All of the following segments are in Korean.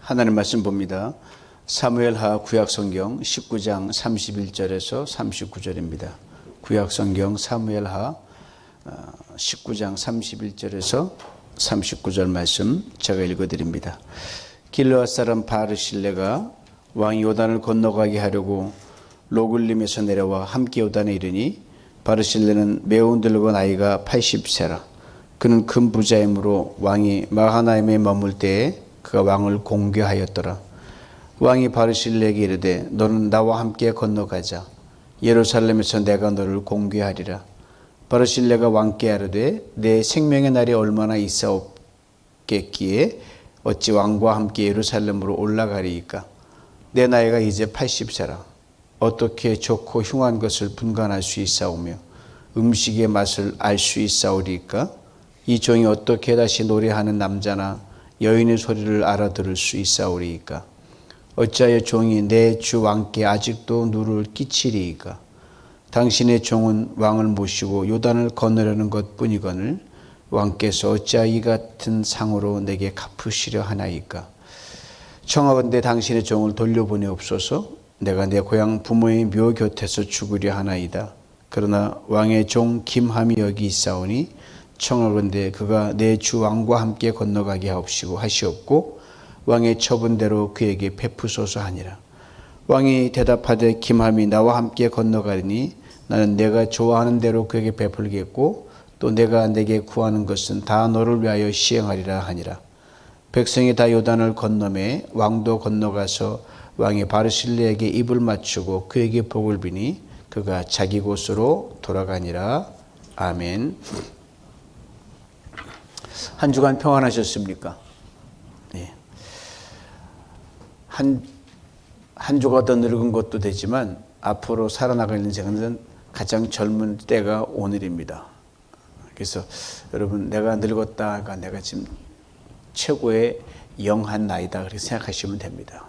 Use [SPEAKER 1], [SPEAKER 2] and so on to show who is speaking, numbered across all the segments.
[SPEAKER 1] 하나님 말씀 봅니다. 사무엘하 구약성경 19장 31절에서 39절입니다. 구약성경 사무엘하 19장 31절에서 39절 말씀 제가 읽어드립니다. 길르앗 사람 바르실레가 왕이 요단을 건너가게 하려고 로글림에서 내려와 함께 요단에 이르니 바르실레는 매우 늙은 나이가 80세라. 그는 큰 부자이므로 왕이 마하나임에 머물 때에 그가 왕을 공개하였더라. 왕이 바르실레에게 이르되 너는 나와 함께 건너가자. 예루살렘에서 내가 너를 공개하리라. 바르실레가 왕께 아뢰되 내 생명의 날이 얼마나 있사옵겠기에 어찌 왕과 함께 예루살렘으로 올라가리이까. 내 나이가 이제 80세라. 어떻게 좋고 흉한 것을 분간할 수 있사오며 음식의 맛을 알 수 있사오리이까. 이 종이 어떻게 다시 노래하는 남자나 여인의 소리를 알아들을 수 있사오리이까. 어찌하여 종이 내 주 왕께 아직도 누를 끼치리이까. 당신의 종은 왕을 모시고 요단을 건너려는 것뿐이거늘 왕께서 어찌하여 이 같은 상으로 내게 갚으시려 하나이까. 청하건대 당신의 종을 돌려보내옵소서. 내가 내 고향 부모의 묘 곁에서 죽으려 하나이다. 그러나 왕의 종 김함이 여기 있사오니 청하건대 그가 내 주 왕과 함께 건너가게 하시옵고 왕의 처분대로 그에게 베푸소서 하니라. 왕이 대답하되 김함이 나와 함께 건너가리니 나는 내가 좋아하는 대로 그에게 베풀겠고 또 내가 내게 구하는 것은 다 너를 위하여 시행하리라 하니라. 백성이 다 요단을 건너매 왕도 건너가서 왕이 바르실레에게 입을 맞추고 그에게 복을 비니 그가 자기 곳으로 돌아가니라. 아멘. 한 주간 평안하셨습니까? 네. 한 주가 더 늙은 것도 되지만 앞으로 살아나갈 인생은 가장 젊은 때가 오늘입니다. 그래서 여러분 내가 늙었다가 내가 지금 최고의 영한 나이다 그렇게 생각하시면 됩니다.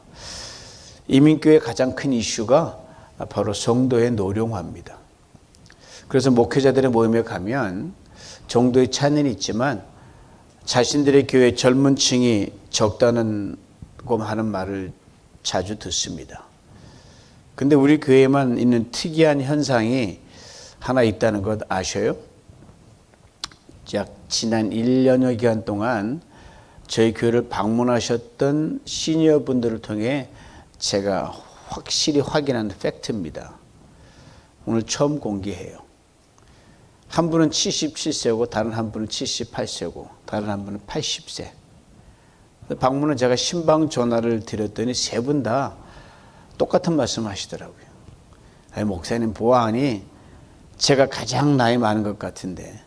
[SPEAKER 1] 이민교회의 가장 큰 이슈가 바로 성도의 노령화입니다. 그래서 목회자들의 모임에 가면 정도의 차이는 있지만 자신들의 교회 젊은 층이 적다는 하는 말을 자주 듣습니다. 근데 우리 교회에만 있는 특이한 현상이 하나 있다는 것 아셔요? 지난 1년여 기간 동안 저희 교회를 방문하셨던 시니어 분들을 통해 제가 확실히 확인한 팩트입니다. 오늘 처음 공개해요. 한 분은 77세고 다른 한 분은 78세고 다른 한 분은 80세. 방문은 제가 신방 전화를 드렸더니 세 분 다 똑같은 말씀 하시더라고요. 아니, 목사님 보아하니 제가 가장 나이 많은 것 같은데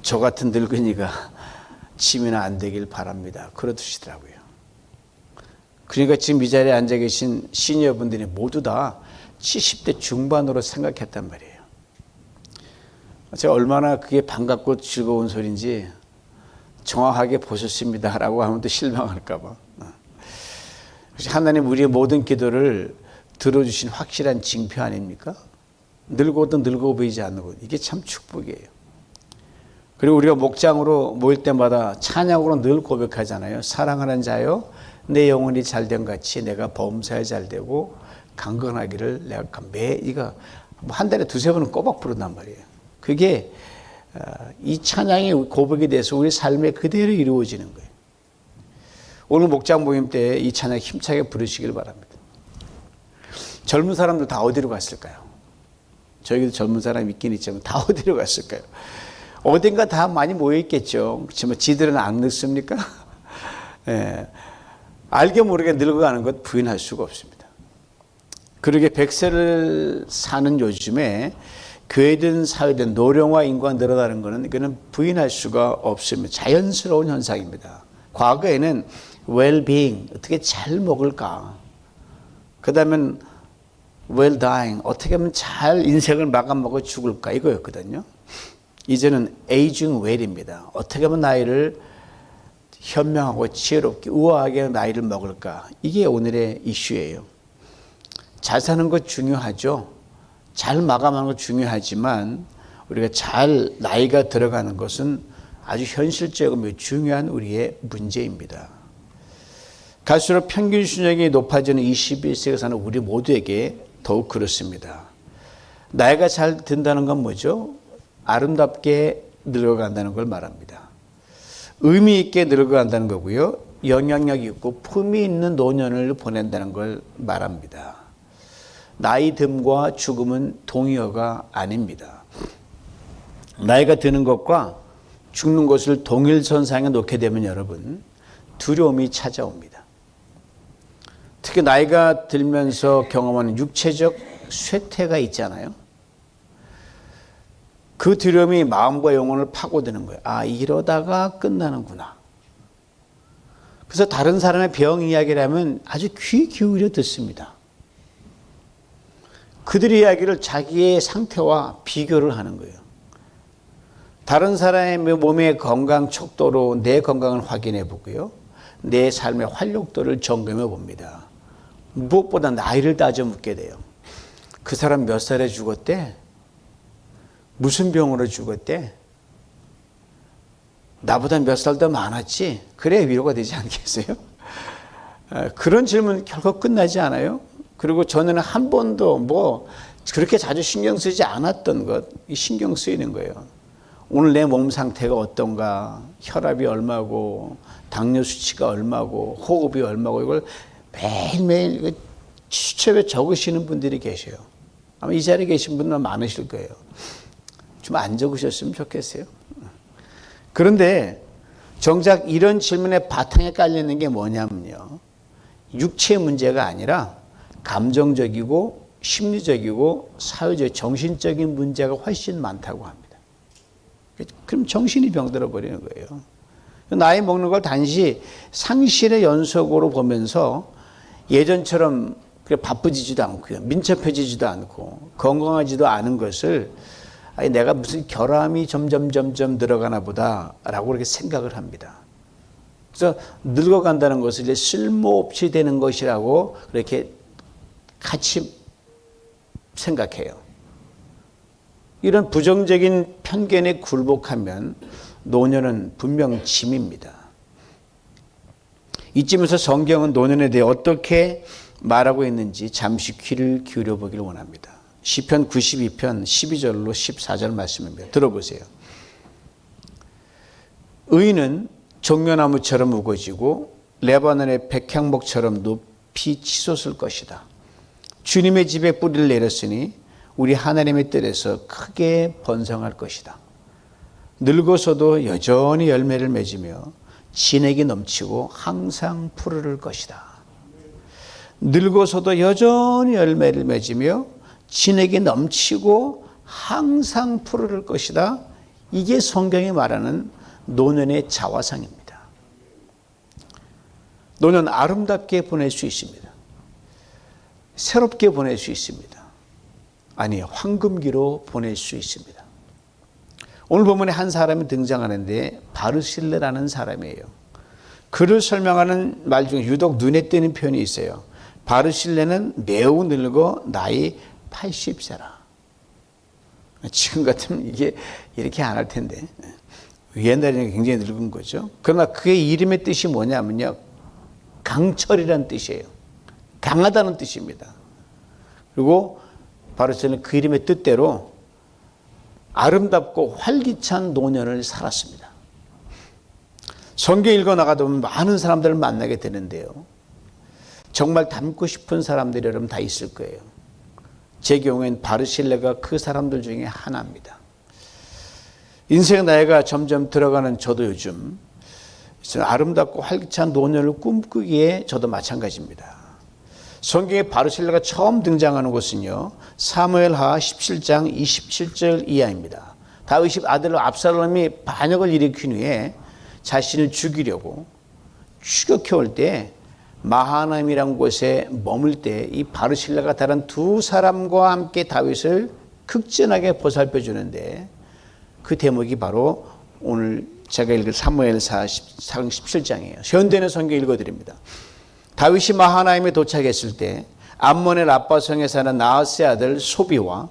[SPEAKER 1] 저 같은 늙은이가 치매는 안 되길 바랍니다. 그러시더라고요. 그러니까 지금 이 자리에 앉아 계신 시니어분들이 모두 다 70대 중반으로 생각했단 말이에요. 제가 얼마나 그게 반갑고 즐거운 소리인지 정확하게 보셨습니다 라고 하면 또 실망할까 봐. 하나님 우리의 모든 기도를 들어주신 확실한 징표 아닙니까? 늙어도 늙어 보이지 않는 것. 이게 참 축복이에요. 그리고 우리가 목장으로 모일 때마다 찬양으로 늘 고백하잖아요. 사랑하는 자여 내 영혼이 잘된 같이 내가 범사에 잘되고 강건하기를 내가 이거 한 달에 두세 번은 꼬박 부른단 말이에요. 그게 이 찬양의 고백에 대해서 우리 삶에 그대로 이루어지는 거예요. 오늘 목장 모임 때 이 찬양 힘차게 부르시길 바랍니다. 젊은 사람들 다 어디로 갔을까요? 저희도 젊은 사람이 있긴 있지만 다 어디로 갔을까요? 어딘가 다 많이 모여있겠죠. 그렇지만 지들은 안 늙습니까? 예. 알게 모르게 늙어가는 것 부인할 수가 없습니다. 그러게 100세를 사는 요즘에 교회든 사회든 노령화 인구가 늘어나는 것은 이거는 부인할 수가 없습니다. 자연스러운 현상입니다. 과거에는 well-being, 어떻게 잘 먹을까? 그 다음엔 well-dying, 어떻게 하면 잘 인생을 마감하고 죽을까? 이거였거든요. 이제는 aging well입니다. 어떻게 하면 나이를 현명하고 지혜롭게 우아하게 나이를 먹을까? 이게 오늘의 이슈예요. 잘 사는 것 중요하죠. 잘 마감하는 것 중요하지만 우리가 잘 나이가 들어가는 것은 아주 현실적이고 중요한 우리의 문제입니다. 갈수록 평균 수명이 높아지는 21세기에 사는 우리 모두에게 더욱 그렇습니다. 나이가 잘 든다는 건 뭐죠? 아름답게 늙어간다는 걸 말합니다. 의미 있게 늙어간다는 거고요. 영향력 있고 품이 있는 노년을 보낸다는 걸 말합니다. 나이 듦과 죽음은 동의어가 아닙니다. 나이가 드는 것과 죽는 것을 동일선상에 놓게 되면 여러분 두려움이 찾아옵니다. 특히 나이가 들면서 경험하는 육체적 쇠퇴가 있잖아요. 그 두려움이 마음과 영혼을 파고드는 거예요. 아, 이러다가 끝나는구나. 그래서 다른 사람의 병 이야기를 하면 아주 귀 기울여 듣습니다. 그들의 이야기를 자기의 상태와 비교를 하는 거예요. 다른 사람의 몸의 건강 척도로 내 건강을 확인해 보고요. 내 삶의 활력도를 점검해 봅니다. 무엇보다 나이를 따져 묻게 돼요. 그 사람 몇 살에 죽었대? 무슨 병으로 죽었대? 나보다 몇 살 더 많았지? 그래야 위로가 되지 않겠어요? 그런 질문 결코 끝나지 않아요. 그리고 저는 한 번도 그렇게 자주 신경 쓰지 않았던 것, 신경 쓰이는 거예요. 오늘 내 몸 상태가 어떤가, 혈압이 얼마고, 당뇨 수치가 얼마고, 호흡이 얼마고, 이걸 매일매일 수첩에 적으시는 분들이 계셔요. 아마 이 자리에 계신 분은 많으실 거예요. 좀 안 적으셨으면 좋겠어요. 그런데 정작 이런 질문의 바탕에 깔리는 게 뭐냐면요. 육체의 문제가 아니라 감정적이고 심리적이고 사회적, 정신적인 문제가 훨씬 많다고 합니다. 그럼 정신이 병들어 버리는 거예요. 나이 먹는 걸 단지 상실의 연속으로 보면서 예전처럼 바쁘지도 않고요. 민첩해지지도 않고 건강하지도 않은 것을 아니, 내가 무슨 결함이 점점 늘어가나 보다라고 그렇게 생각을 합니다. 그래서 늙어간다는 것을 이제 쓸모없이 되는 것이라고 그렇게 같이 생각해요. 이런 부정적인 편견에 굴복하면 노년은 분명 짐입니다. 이쯤에서 성경은 노년에 대해 어떻게 말하고 있는지 잠시 귀를 기울여 보기를 원합니다. 시편 92편 12절로 14절 말씀입니다. 들어보세요. 의인은 종려나무처럼 우거지고 레바논의 백향목처럼 높이 치솟을 것이다. 주님의 집에 뿌리를 내렸으니 우리 하나님의 뜰에서 크게 번성할 것이다. 늙어서도 여전히 열매를 맺으며 진액이 넘치고 항상 푸르를 것이다. 늙어서도 여전히 열매를 맺으며 진액이 넘치고 항상 푸르를 것이다. 이게 성경이 말하는 노년의 자화상입니다. 노년 아름답게 보낼 수 있습니다. 새롭게 보낼 수 있습니다. 아니, 황금기로 보낼 수 있습니다. 오늘 본문에 한 사람이 등장하는데 바르실레라는 사람이에요. 그를 설명하는 말 중에 유독 눈에 띄는 표현이 있어요. 바르실레는 매우 늙어 나이 80세라. 지금 같으면 이게 이렇게 안 할 텐데. 옛날에는 굉장히 늙은 거죠. 그러나 그의 이름의 뜻이 뭐냐면요. 강철이라는 뜻이에요. 강하다는 뜻입니다. 그리고 바르실레는 그 이름의 뜻대로 아름답고 활기찬 노년을 살았습니다. 성경 읽어 나가다 보면 많은 사람들을 만나게 되는데요. 정말 닮고 싶은 사람들이 여러분 다 있을 거예요. 제 경우엔 바르실레가 그 사람들 중에 하나입니다. 인생 나이가 점점 들어가는 저도 요즘 아름답고 활기찬 노년을 꿈꾸기에 저도 마찬가지입니다. 성경에 바르실레가 처음 등장하는 것은요. 사무엘하 17장 27절 이하입니다. 다윗의 아들 압살롬이 반역을 일으킨 후에 자신을 죽이려고 추격해올 때 마하나임이라는 곳에 머물 때 이 바르실레가 다른 두 사람과 함께 다윗을 극진하게 보살펴 주는데 그 대목이 바로 오늘 제가 읽은 사무엘상 17장이에요. 현대는 성경 읽어드립니다. 다윗이 마하나임에 도착했을 때 암몬의 라빠성에 사는 나하스의 아들 소비와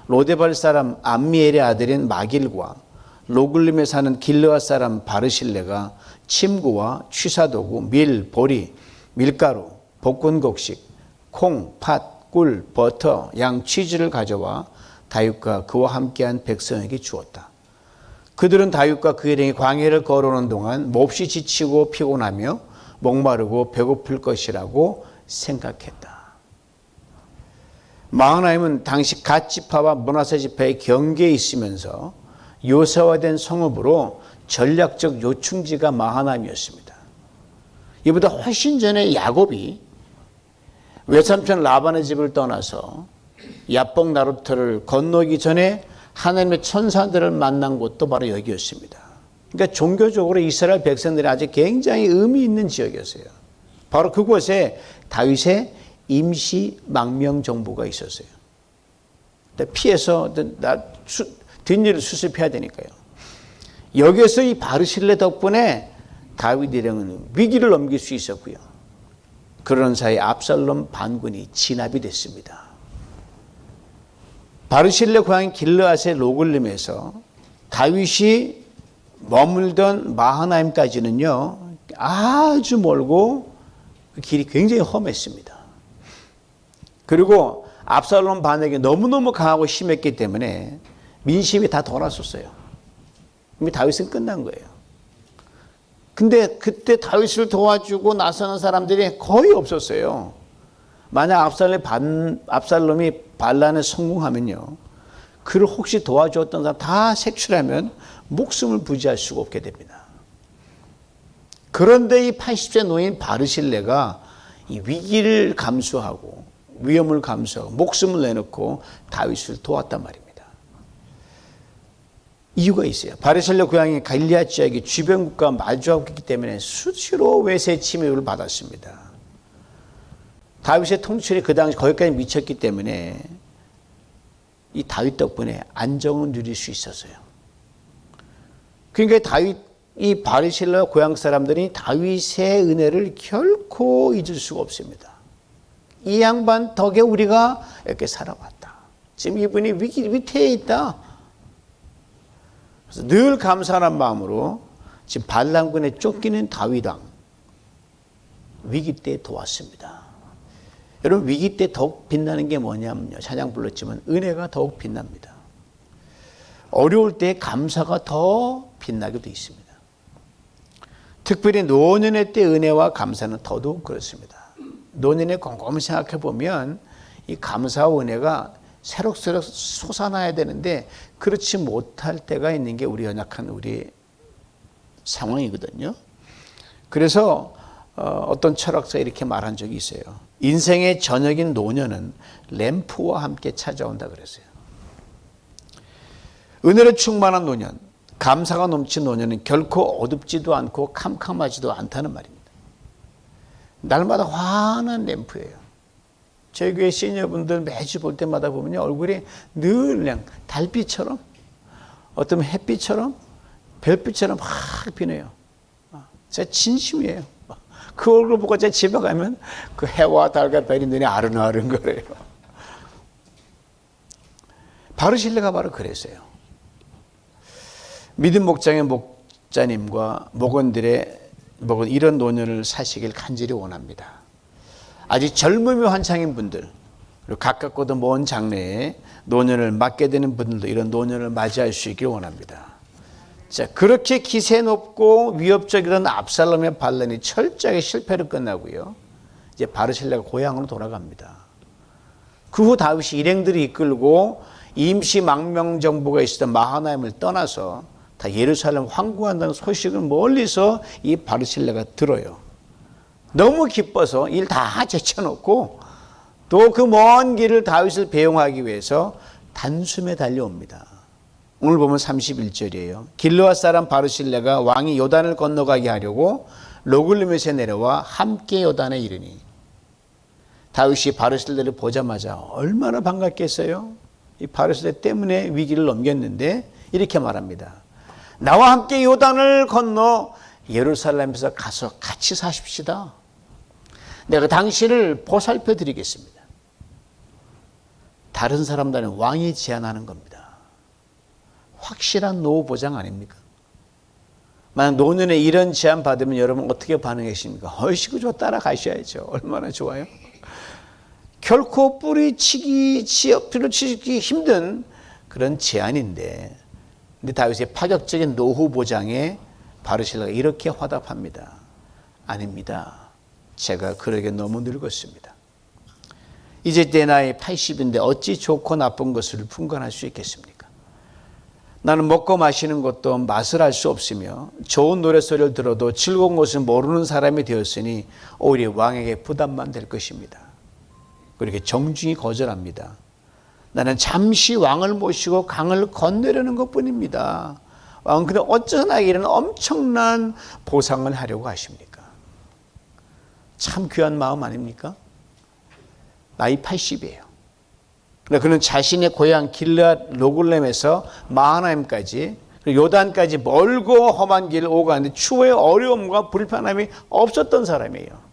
[SPEAKER 1] 로데발 사람 암미엘의 아들인 마길과 로글림에 사는 길르앗 사람 바르실레가 침구와 취사도구, 밀, 보리, 밀가루, 볶은 곡식, 콩, 팥, 꿀, 버터, 양, 치즈를 가져와 다윗과 그와 함께한 백성에게 주었다. 그들은 다윗과 그 일행이 광야를 걸어오는 동안 몹시 지치고 피곤하며 목마르고 배고플 것이라고 생각했다. 마하나임은 당시 갓 지파와 므낫세 지파의 경계에 있으면서 요새화된 성읍으로 전략적 요충지가 마하나임이었습니다. 이보다 훨씬 전에 야곱이 외삼촌 라반의 집을 떠나서 야복 나루터를 건너기 전에 하나님의 천사들을 만난 곳도 바로 여기였습니다. 그러니까 종교적으로 이스라엘 백성들이 아주 굉장히 의미 있는 지역이었어요. 바로 그곳에 다윗의 임시 망명 정부가 있었어요. 피해서 뒷일을 수습해야 되니까요. 여기에서 이 바르실레 덕분에 다윗 일행은 위기를 넘길 수 있었고요. 그러는 사이 압살롬 반군이 진압이 됐습니다. 바르실레 고향인 길르앗의 로글림에서 다윗이 머물던 마하나임까지는요, 아주 멀고 그 길이 굉장히 험했습니다. 그리고 압살롬 반에게 너무너무 강하고 심했기 때문에 민심이 다 돌았었어요. 이미 다윗은 끝난 거예요. 근데 그때 다윗을 도와주고 나서는 사람들이 거의 없었어요. 만약 압살롬이 반란에 성공하면요, 그를 혹시 도와주었던 사람 다 색출하면 목숨을 부지할 수가 없게 됩니다. 그런데 이 80세 노인 바르실레가 이 위기를 감수하고 위험을 감수하고 목숨을 내놓고 다윗을 도왔단 말입니다. 이유가 있어요. 바르실레 고향이 갈리앗 지역의 주변국과 마주하고 있기 때문에 수시로 외세 침입을 받았습니다. 다윗의 통치력이 그 당시 거기까지 미쳤기 때문에 이 다윗 덕분에 안정을 누릴 수 있었어요. 그러니까 이 바르실레 고향 사람들이 다윗의 은혜를 결코 잊을 수가 없습니다. 이 양반 덕에 우리가 이렇게 살아왔다. 지금 이분이 위태에 있다. 그래서 늘 감사한 마음으로 지금 반란군에 쫓기는 다윗 왕 위기 때 도왔습니다. 여러분, 위기 때 더욱 빛나는 게 뭐냐면요, 찬양 불렀지만 은혜가 더욱 빛납니다. 어려울 때 감사가 더 빛나게 되어 있습니다. 특별히 노년의 때 은혜와 감사는 더더욱 그렇습니다. 노년에 곰곰이 생각해 보면 이 감사와 은혜가 새록새록 솟아나야 되는데 그렇지 못할 때가 있는 게 우리 연약한 우리 상황이거든요. 그래서 어떤 철학자가 이렇게 말한 적이 있어요. 인생의 저녁인 노년은 램프와 함께 찾아온다 그랬어요. 은혜로 충만한 노년, 감사가 넘친 노년은 결코 어둡지도 않고 캄캄하지도 않다는 말입니다. 날마다 환한 램프예요. 저희 교회 시니어분들 매주 볼 때마다 보면 얼굴이 늘 그냥 달빛처럼, 어떤 햇빛처럼, 별빛처럼 막 비네요. 진짜 진심이에요. 그 얼굴 보고 제가 집에 가면 그 해와 달과 별이 눈에 아른아른거려요. 바르실레가 바로 그랬어요. 믿음 목장의 목자님과 목원들의 이런 노년을 사시길 간절히 원합니다. 아직 젊음이 한창인 분들, 그리고 가깝고도 먼 장래에 노년을 맞게 되는 분들도 이런 노년을 맞이할 수 있길 원합니다. 자, 그렇게 기세 높고 위협적이던 압살롬의 반란이 철저하게 실패로 끝나고요. 이제 바르실레가 고향으로 돌아갑니다. 그 후 다윗이 일행들이 이끌고 임시 망명 정부가 있었던 마하나임을 떠나서 다 예루살렘 황궁한다는 소식을 멀리서 이 바르실레가 들어요. 너무 기뻐서 일 다 제쳐놓고 또 그 먼 길을 다윗을 배웅하기 위해서 단숨에 달려옵니다. 오늘 보면 31절이에요. 길르앗 사람 바르실레가 왕이 요단을 건너가게 하려고 로글림에서 내려와 함께 요단에 이르니, 다윗이 바르실레를 보자마자 얼마나 반갑겠어요. 이 바르실레 때문에 위기를 넘겼는데 이렇게 말합니다. 나와 함께 요단을 건너 예루살렘에서 가서 같이 사십시다. 내가 당신을 보살펴 드리겠습니다. 다른 사람들은 왕이 제안하는 겁니다. 확실한 노후 보장 아닙니까? 만약 노년에 이런 제안 받으면 여러분 어떻게 반응하십니까? 얼씨구 좋아, 따라가셔야죠. 얼마나 좋아요? 결코 뿌리치기 힘든 그런 제안인데, 근데 다윗의 파격적인 노후 보장에 바르실라가 이렇게 화답합니다. 아닙니다. 제가 그러게 너무 늙었습니다. 이제 내 나이 80인데 어찌 좋고 나쁜 것을 분간할 수 있겠습니까? 나는 먹고 마시는 것도 맛을 알 수 없으며 좋은 노랫소리를 들어도 즐거운 것을 모르는 사람이 되었으니 오히려 왕에게 부담만 될 것입니다. 그렇게 정중히 거절합니다. 나는 잠시 왕을 모시고 강을 건너려는 것뿐입니다. 왕은 근데 어쩌나 나에게는 엄청난 보상을 하려고 하십니까? 참 귀한 마음 아닙니까? 나이 80이에요. 그는 자신의 고향 길르앗 로글렘에서 마하나임까지 요단까지 멀고 험한 길을 오고 가는데 추후에 어려움과 불편함이 없었던 사람이에요.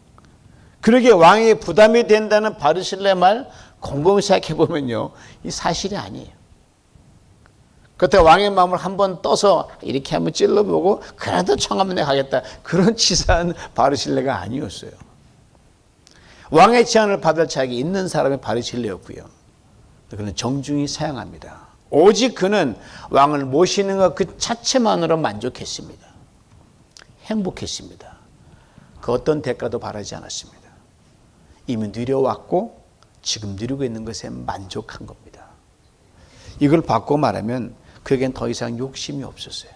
[SPEAKER 1] 그러기에 왕에게 부담이 된다는 바르실레 말 곰곰이 생각해 보면요, 이 사실이 아니에요. 그때 왕의 마음을 한번 떠서 이렇게 한번 찔러보고 그래도 청하면 내가 가겠다, 그런 치사한 바르실레가 아니었어요. 왕의 제안을 받을 자격이 있는 사람이 바르실레였고요. 그는 정중히 사양합니다. 오직 그는 왕을 모시는 것 그 자체만으로 만족했습니다. 행복했습니다. 그 어떤 대가도 바라지 않았습니다. 이미 누려왔고 지금 누리고 있는 것에 만족한 겁니다. 이걸 바꿔 말하면 그에겐 더 이상 욕심이 없었어요.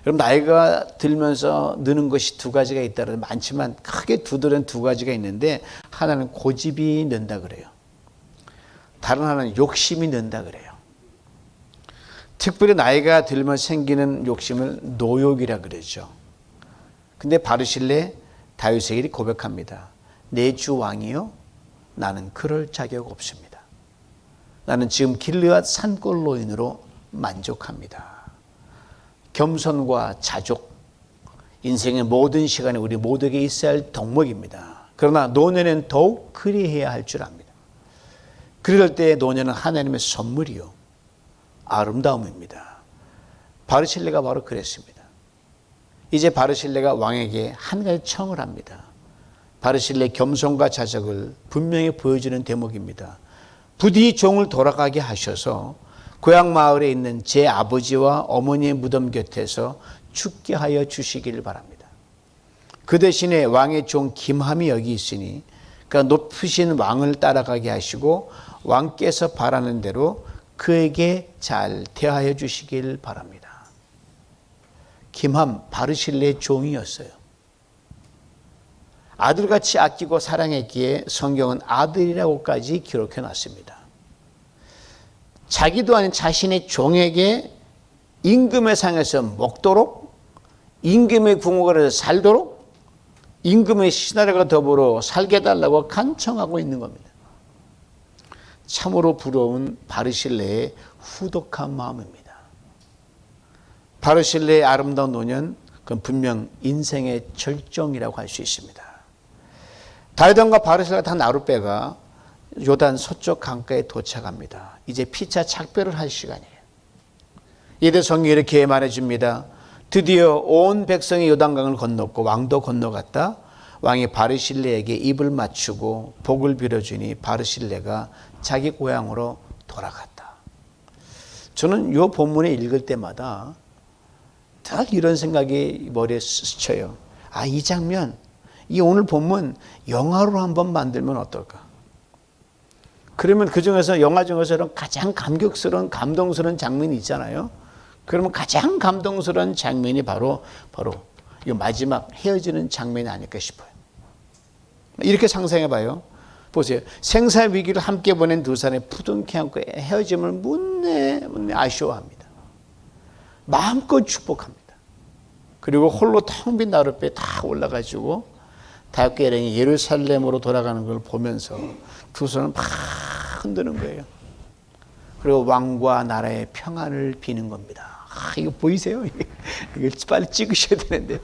[SPEAKER 1] 여러분, 나이가 들면서 느는 것이 두 가지가 있다면 많지만 크게 두드러진 두 가지가 있는데, 하나는 고집이 는다 그래요. 다른 하나는 욕심이 는다 그래요. 특별히 나이가 들면 생기는 욕심을 노욕이라 그러죠. 근데 바르실레 다윗에게 고백합니다. 내 주 왕이요, 나는 그럴 자격 없습니다. 나는 지금 길르앗 산골노인으로 만족합니다. 겸손과 자족, 인생의 모든 시간에 우리 모두에게 있어야 할 덕목입니다. 그러나 노년엔 더욱 그리해야 할 줄 압니다. 그럴 때 노년은 하나님의 선물이요, 아름다움입니다. 바르실레가 바로 그랬습니다. 이제 바르실레가 왕에게 한 가지 청을 합니다. 바르실레 겸손과 자적을 분명히 보여주는 대목입니다. 부디 종을 돌아가게 하셔서 고향 마을에 있는 제 아버지와 어머니의 무덤 곁에서 죽게 하여 주시기를 바랍니다. 그 대신에 왕의 종 김함이 여기 있으니 그 높으신 왕을 따라가게 하시고 왕께서 바라는 대로 그에게 잘 대하여 주시길 바랍니다. 김함, 바르실레의 종이었어요. 아들같이 아끼고 사랑했기에 성경은 아들이라고까지 기록해 놨습니다. 자기도 아닌 자신의 종에게 임금의 상에서 먹도록, 임금의 궁궐에서 살도록, 임금의 신하들과 더불어 살게 해달라고 간청하고 있는 겁니다. 참으로 부러운 바르실레의 후덕한 마음입니다. 바르실레의 아름다운 노년, 그건 분명 인생의 절정이라고 할 수 있습니다. 다윗과 바르실레가 다 나룻배가 요단 서쪽 강가에 도착합니다. 이제 피차 작별을 할 시간이에요. 이때 성경이 이렇게 말해줍니다. 드디어 온 백성이 요단강을 건넜고 왕도 건너갔다. 왕이 바르실레에게 입을 맞추고 복을 빌어주니 바르실레가 자기 고향으로 돌아갔다. 저는 이 본문을 읽을 때마다 딱 이런 생각이 머리에 스쳐요. 아, 이 장면, 이 오늘 본문 영화로 한번 만들면 어떨까? 그러면 그 중에서 영화 중에서 가장 감격스러운, 감동스러운 장면이 있잖아요. 그러면 가장 감동스러운 장면이 바로 이 마지막 헤어지는 장면이 아닐까 싶어요. 이렇게 상상해 봐요. 보세요. 생사 위기를 함께 보낸 두 사람이 부둥켜 안고 헤어짐을 문내 아쉬워합니다. 마음껏 축복합니다. 그리고 홀로 텅 빈 나룻배에 다 올라가지고 다윗과 엘행이 예루살렘으로 돌아가는 걸 보면서 두 손을 막 흔드는 거예요. 그리고 왕과 나라의 평안을 비는 겁니다. 아, 이거 보이세요? 이거 빨리 찍으셔야 되는데.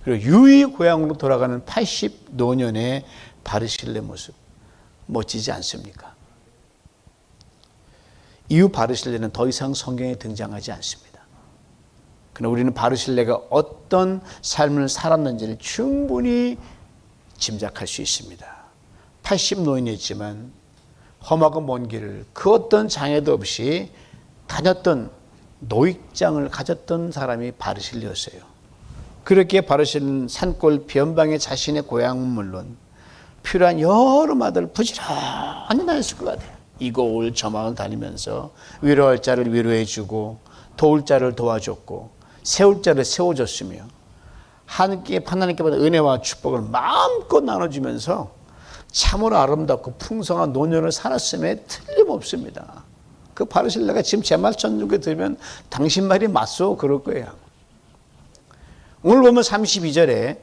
[SPEAKER 1] 그리고 유이 고향으로 돌아가는 80노년의 바르실레 모습, 멋지지 않습니까? 이후 바르실레는 더 이상 성경에 등장하지 않습니다. 그러나 우리는 바르실레가 어떤 삶을 살았는지를 충분히 짐작할 수 있습니다. 80 노인이었지만 험하고 먼 길을 그 어떤 장애도 없이 다녔던 노익장을 가졌던 사람이 바르실레였어요. 그렇게 바르실레는 산골 변방에 자신의 고향은 물론 필요한 여러 마들 부지런히 다녔을 것 같아요. 이곳 저 마을 다니면서 위로할 자를 위로해주고 도울 자를 도와줬고 세울 자를 세워줬으며 하나님께 받은 은혜와 축복을 마음껏 나눠주면서 참으로 아름답고 풍성한 노년을 살았음에 틀림없습니다. 그 바르실레가 지금 제 말 전국에 들으면 당신 말이 맞소 그럴 거예요. 오늘 보면 32절에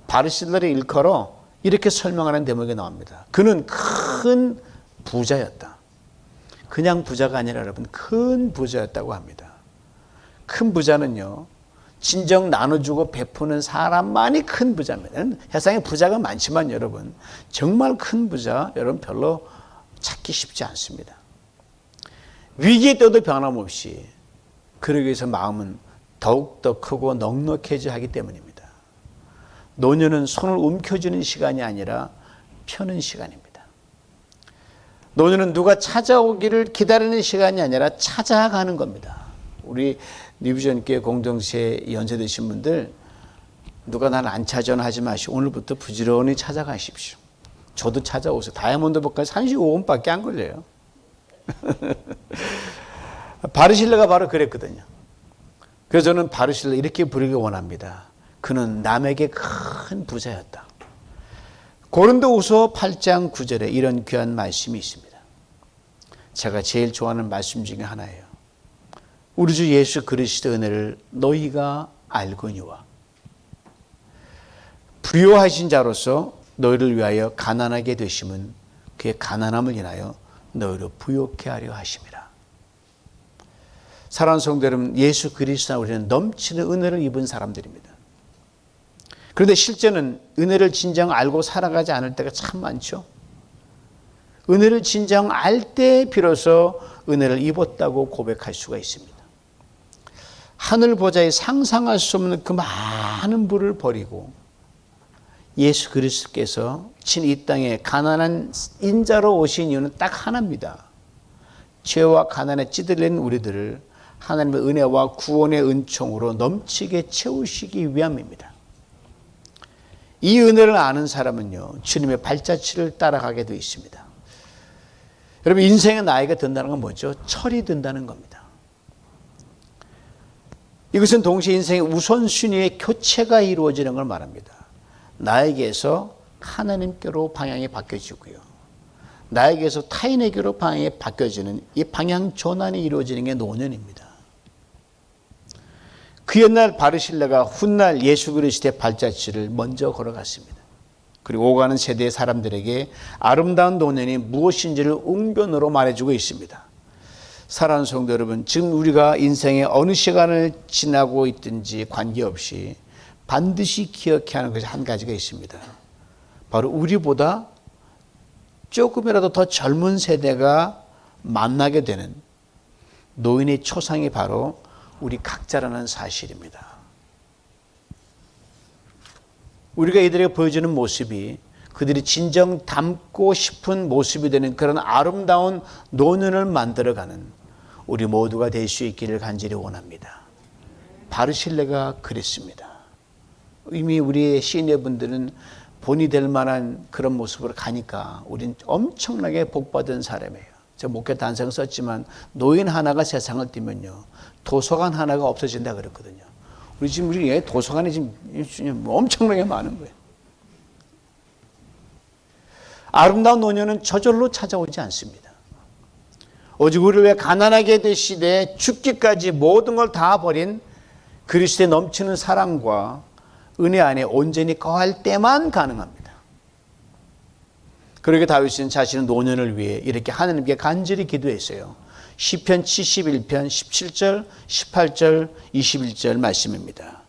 [SPEAKER 1] 바르실레를 일컬어 이렇게 설명하는 대목이 나옵니다. 그는 큰 부자였다. 그냥 부자가 아니라 여러분 큰 부자였다고 합니다. 큰 부자는요, 진정 나눠주고 베푸는 사람만이 큰 부자입니다. 세상에 부자가 많지만 여러분 정말 큰 부자 여러분 별로 찾기 쉽지 않습니다. 위기의 때도 변함없이 그러기 위해서 마음은 더욱더 크고 넉넉해져 하기 때문입니다. 노년은 손을 움켜쥐는 시간이 아니라 펴는 시간입니다. 노년은 누가 찾아오기를 기다리는 시간이 아니라 찾아가는 겁니다. 우리 뉴비전교회 공동체 연세되신 분들 누가 나를 안 찾아오나 하지 마시고 오늘부터 부지런히 찾아가십시오. 저도 찾아오세요. 다이아몬드 복까지 35분밖에 안 걸려요. 바르실레가 바로 그랬거든요. 그래서 저는 바르실레 이렇게 부르기 원합니다. 그는 남에게 큰 부자였다. 고린도후서 8장 9절에 이런 귀한 말씀이 있습니다. 제가 제일 좋아하는 말씀 중에 하나예요. 우리 주 예수 그리스도의 은혜를 너희가 알거니와 부요하신 자로서 너희를 위하여 가난하게 되심은 그의 가난함을 인하여 너희를 부요케 하려 하심이라. 사랑하는 성도 여러분, 예수 그리스도 우리는 넘치는 은혜를 입은 사람들입니다. 그런데 실제는 은혜를 진정 알고 살아가지 않을 때가 참 많죠. 은혜를 진정 알 때 비로소 은혜를 입었다고 고백할 수가 있습니다. 하늘 보좌에 상상할 수 없는 그 많은 부를 버리고 예수 그리스도께서 친 이 땅에 가난한 인자로 오신 이유는 딱 하나입니다. 죄와 가난에 찌들린 우리들을 하나님의 은혜와 구원의 은총으로 넘치게 채우시기 위함입니다. 이 은혜를 아는 사람은요, 주님의 발자취를 따라가게 되어 있습니다. 여러분, 인생의 나이가 든다는 건 뭐죠? 철이 든다는 겁니다. 이것은 동시에 인생의 우선순위의 교체가 이루어지는 걸 말합니다. 나에게서 하나님께로 방향이 바뀌어지고요, 나에게서 타인에게로 방향이 바뀌어지는 이 방향 전환이 이루어지는 게 노년입니다. 그 옛날 바르실레가 훗날 예수 그리스도의 발자취를 먼저 걸어갔습니다. 그리고 오가는 세대의 사람들에게 아름다운 노년이 무엇인지를 웅변으로 말해주고 있습니다. 사랑하는 성도 여러분, 지금 우리가 인생의 어느 시간을 지나고 있든지 관계없이 반드시 기억해야 하는 것이 한 가지가 있습니다. 바로 우리보다 조금이라도 더 젊은 세대가 만나게 되는 노인의 초상이 바로 우리 각자라는 사실입니다. 우리가 이들에게 보여주는 모습이 그들이 진정 닮고 싶은 모습이 되는 그런 아름다운 노년을 만들어가는 우리 모두가 될 수 있기를 간절히 원합니다. 바르실레가 그랬습니다. 이미 우리의 시니어분들은 본이 될 만한 그런 모습으로 가니까 우린 엄청나게 복받은 사람이에요. 제가 목회 단상 썼지만 노인 하나가 세상을 띄면요, 도서관 하나가 없어진다 그랬거든요. 우리 도서관이 지금 엄청나게 많은 거예요. 아름다운 노년은 저절로 찾아오지 않습니다. 오직 우리를 위해 가난하게 되시되 죽기까지 모든 걸 다 버린 그리스도의 넘치는 사랑과 은혜 안에 온전히 거할 때만 가능합니다. 그러게 다윗은 자신의 노년을 위해 이렇게 하나님께 간절히 기도했어요. 시편 71편 17절, 18절, 21절 말씀입니다.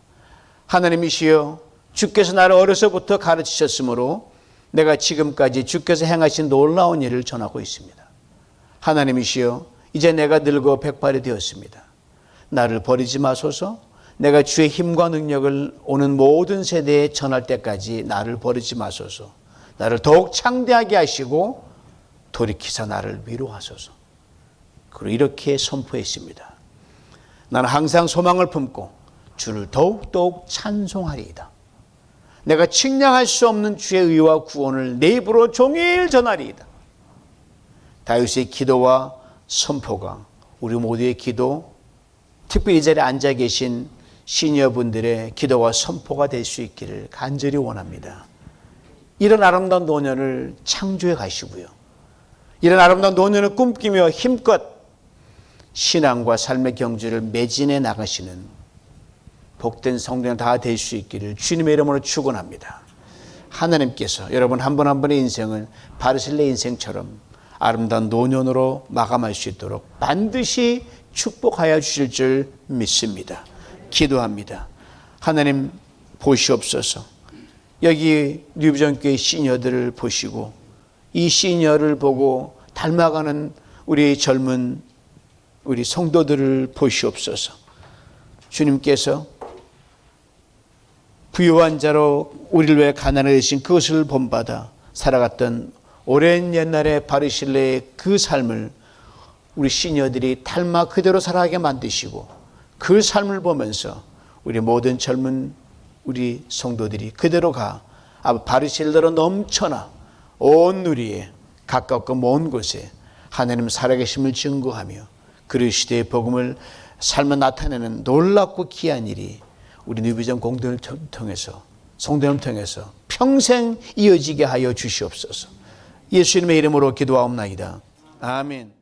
[SPEAKER 1] 하나님이시여, 주께서 나를 어려서부터 가르치셨으므로 내가 지금까지 주께서 행하신 놀라운 일을 전하고 있습니다. 하나님이시여, 이제 내가 늙어 백발이 되었습니다. 나를 버리지 마소서. 내가 주의 힘과 능력을 오는 모든 세대에 전할 때까지 나를 버리지 마소서. 나를 더욱 창대하게 하시고 돌이키사 나를 위로하소서. 그리고 이렇게 선포했습니다. 나는 항상 소망을 품고 주를 더욱더욱 찬송하리이다. 내가 측량할 수 없는 주의 의와 구원을 내 입으로 종일 전하리이다. 다윗의 기도와 선포가 우리 모두의 기도, 특별히 이 자리에 앉아 계신 시니어분들의 기도와 선포가 될 수 있기를 간절히 원합니다. 이런 아름다운 노년을 창조해 가시고요. 이런 아름다운 노년을 꿈꾸며 힘껏 신앙과 삶의 경주를 매진해 나가시는 복된 성도가 다 될 수 있기를 주님의 이름으로 축원합니다. 하나님께서 여러분 한 분 한 분의 인생을 바르실레 인생처럼 아름다운 노년으로 마감할 수 있도록 반드시 축복하여 주실 줄 믿습니다. 기도합니다. 하나님 보시옵소서. 여기 뉴비전교회 시니어들을 보시고 이 시니어를 보고 닮아가는 우리 젊은 우리 성도들을 보시옵소서. 주님께서 부유한 자로 우리를 위해 가난하게 되신 그것을 본받아 살아갔던 오랜 옛날의 바르실레의 그 삶을 우리 시니어들이 닮아 그대로 살아가게 만드시고 그 삶을 보면서 우리 모든 젊은 우리 성도들이 그대로 가 바르실레로 넘쳐나 온 누리에 가깝고 먼 곳에 하나님 살아계심을 증거하며 그리스도의 복음을 삶에 나타내는 놀랍고 귀한 일이 우리 뉴비전 공동을 통해서 성도를 통해서 평생 이어지게 하여 주시옵소서. 예수님의 이름으로 기도하옵나이다. 아멘.